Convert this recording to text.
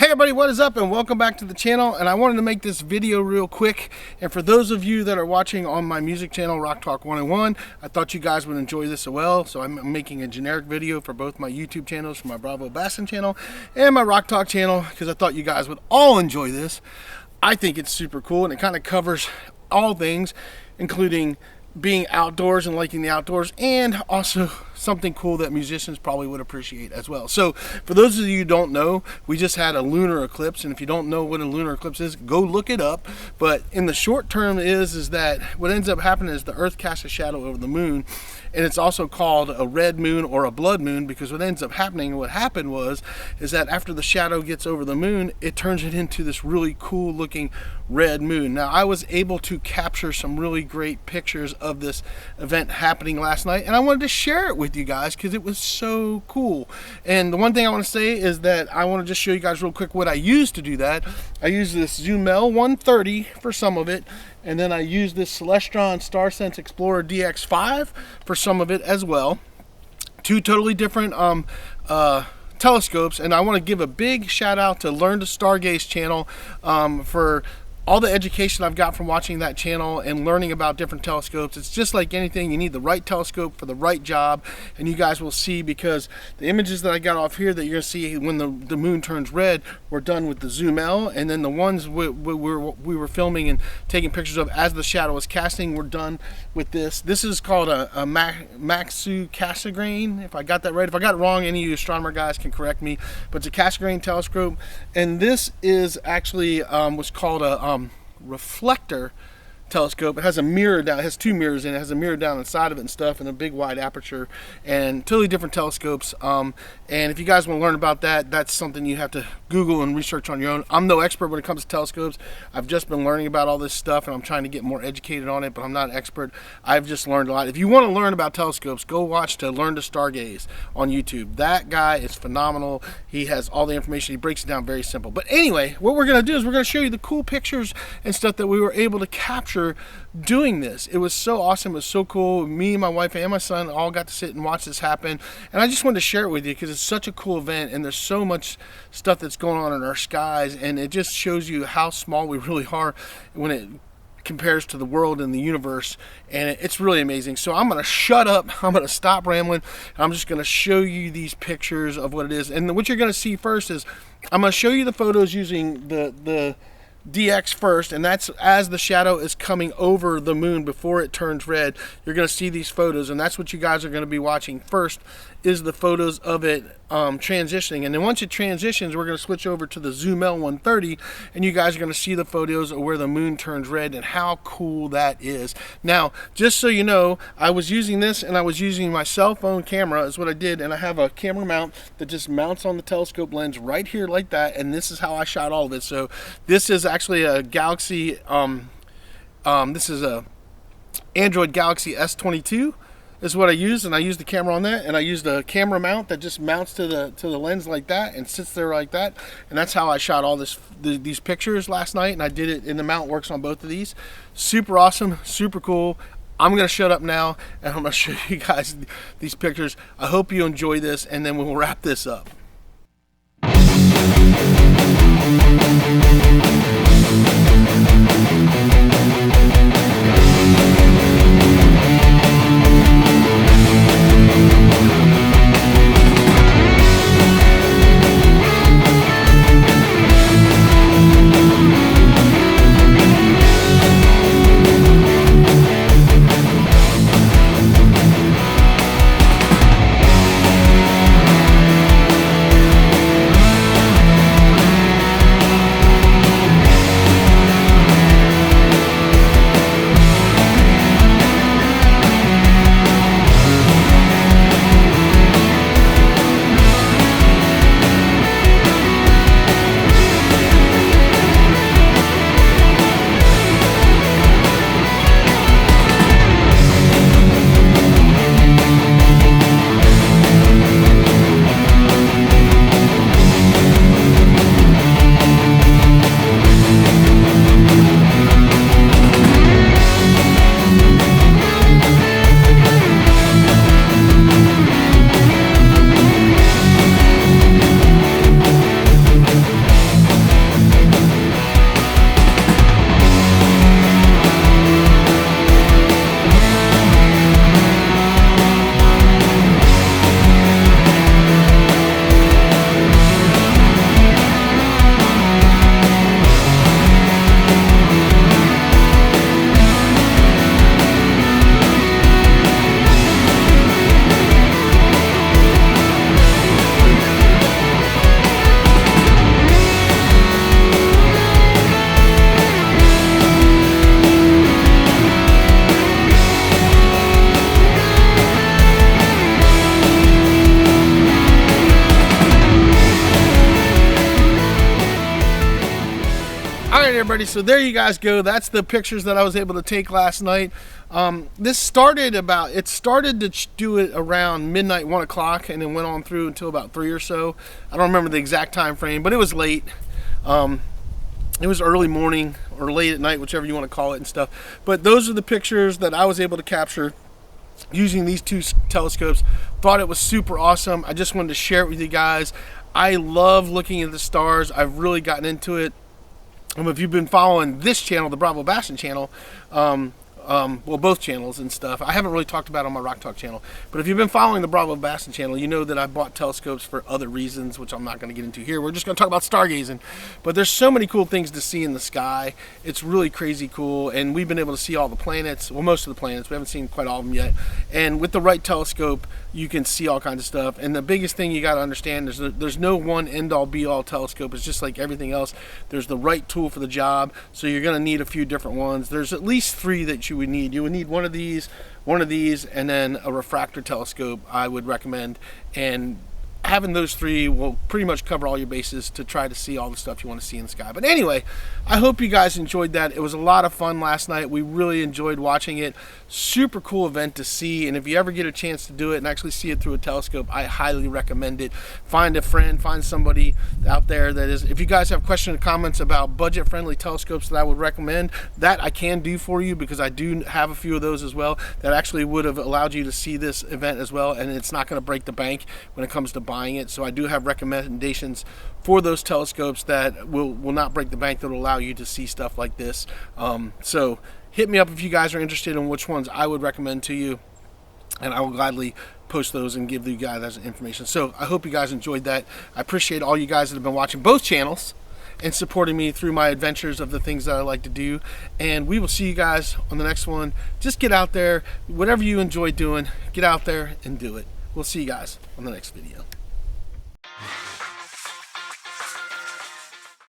Hey everybody, what is up and welcome back to the channel. And I wanted to make this video real quick, and for those of you that are watching on my music channel Rock Talk 101, I thought you guys would enjoy this as well. So I'm making a generic video for both my YouTube channels, for my Bravo Bassin channel and my Rock Talk channel, because I thought you guys would all enjoy this. I think it's super cool, and it kind of covers all things, including being outdoors and liking the outdoors, and also something cool that musicians probably would appreciate as well. So for those of you who don't know, we just had a lunar eclipse, and if you don't know what a lunar eclipse is, go look it up. But in the short term is that what ends up happening is the earth casts a shadow over the moon, and it's also called a red moon or a blood moon, because what ends up happening, what happened is that after the shadow gets over the moon, it turns it into this really cool looking red moon. Now I was able to capture some really great pictures of this event happening last night, and I wanted to share it with you guys because it was so cool. And the one thing I want to say is that I want to just show you guys real quick what I used to do that. I used this Zoomel 130 for some of it, and then I used this Celestron StarSense Explorer DX5 for some of it as well. Two totally different telescopes, and I want to give a big shout out to Learn to Stargaze channel for all the education I've got from watching that channel and learning about different telescopes. It's just like anything, you need the right telescope for the right job, and you guys will see, because the images that I got off here that you're gonna see when the moon turns red were done with the Zoomel, and then the ones we were filming and taking pictures of as the shadow was casting were done with this. This is called a Maxu Cassegrain, if I got that right. If I got it wrong, any of you astronomer guys can correct me, but it's a Cassegrain telescope. And this is actually what's called a reflector telescope. It has a mirror down, it has two mirrors in it, it has a mirror down inside of it and stuff, and a big wide aperture, and totally different telescopes. And if you guys want to learn about that, that's something you have to Google and research on your own. I'm no expert when it comes to telescopes. I've just been learning about all this stuff, and I'm trying to get more educated on it, but I'm not an expert. I've just learned a lot. If you want to learn about telescopes, go watch to Learn to Stargaze on YouTube. That guy is phenomenal. He has all the information. He breaks it down very simple. But anyway, what we're going to do is we're going to show you the cool pictures and stuff that we were able to capture doing this. It was so awesome. It was so cool. Me, my wife, and my son all got to sit and watch this happen, and I just wanted to share it with you because it's such a cool event, and there's so much stuff that's going on in our skies, and it just shows you how small we really are when it compares to the world and the universe, and it's really amazing. So I'm going to shut up, I'm going to stop rambling, I'm just going to show you these pictures of what it is. And what you're going to see first is I'm going to show you the photos using the DX first, and that's as the shadow is coming over the moon before it turns red. You're going to see these photos, and that's what you guys are going to be watching first, is the photos of it transitioning. And then once it transitions, we're going to switch over to the Zoomel 130, and you guys are going to see the photos of where the moon turns red and how cool that is. Now, just so you know, I was using this, and I was using my cell phone camera is what I did, and I have a camera mount that just mounts on the telescope lens right here like that, and this is how I shot all of it. So this is actually a Galaxy this is a Android Galaxy S22 is what I used, and I used the camera on that, and I used a camera mount that just mounts to the lens like that and sits there like that, and that's how I shot all these pictures last night. And I did it, and the mount works on both of these. Super awesome, super cool. I'm gonna shut up now, and I'm gonna show you guys these pictures. I hope you enjoy this, and then we'll wrap this up. everybody, so there you guys go. That's the pictures that I was able to take last night. This started to do it around midnight, 1 o'clock, and then went on through until about 3 or so. I don't remember the exact time frame, but it was late. It was early morning or late at night, whichever you want to call it and stuff. But those are the pictures that I was able to capture using these two telescopes. Thought it was super awesome. I just wanted to share it with you guys. I love looking at the stars. I've really gotten into it. If you've been following this channel, the Bravo Bastion channel, well, both channels and stuff, I haven't really talked about it on my Rock Talk channel, but if you've been following the Bravo Bastion channel, you know that I bought telescopes for other reasons, which I'm not going to get into here. We're just going to talk about stargazing. But there's so many cool things to see in the sky. It's really crazy cool, and we've been able to see all the planets, well, most of the planets. We haven't seen quite all of them yet. And with the right telescope, you can see all kinds of stuff. And the biggest thing you got to understand is that there's no one end-all be-all telescope. It's just like everything else. There's the right tool for the job, so you're going to need a few different ones. There's at least 3 that you would need. You would need one of these, and then a refractor telescope, I would recommend. And having those 3 will pretty much cover all your bases to try to see all the stuff you want to see in the sky. But anyway, I hope you guys enjoyed that. It was a lot of fun last night. We really enjoyed watching it. Super cool event to see, and if you ever get a chance to do it and actually see it through a telescope, I highly recommend it. Find a friend, find somebody out there that is. If you guys have questions or comments about budget-friendly telescopes that I would recommend, that I can do for you, because I do have a few of those as well that actually would have allowed you to see this event as well, and it's not going to break the bank when it comes to buying it. So I do have recommendations for those telescopes that will not break the bank, that will allow you to see stuff like this. So hit me up if you guys are interested in which ones I would recommend to you, and I will gladly post those and give you guys that information. So I hope you guys enjoyed that. I appreciate all you guys that have been watching both channels and supporting me through my adventures of the things that I like to do. And we will see you guys on the next one. Just get out there. Whatever you enjoy doing, get out there and do it. We'll see you guys on the next video.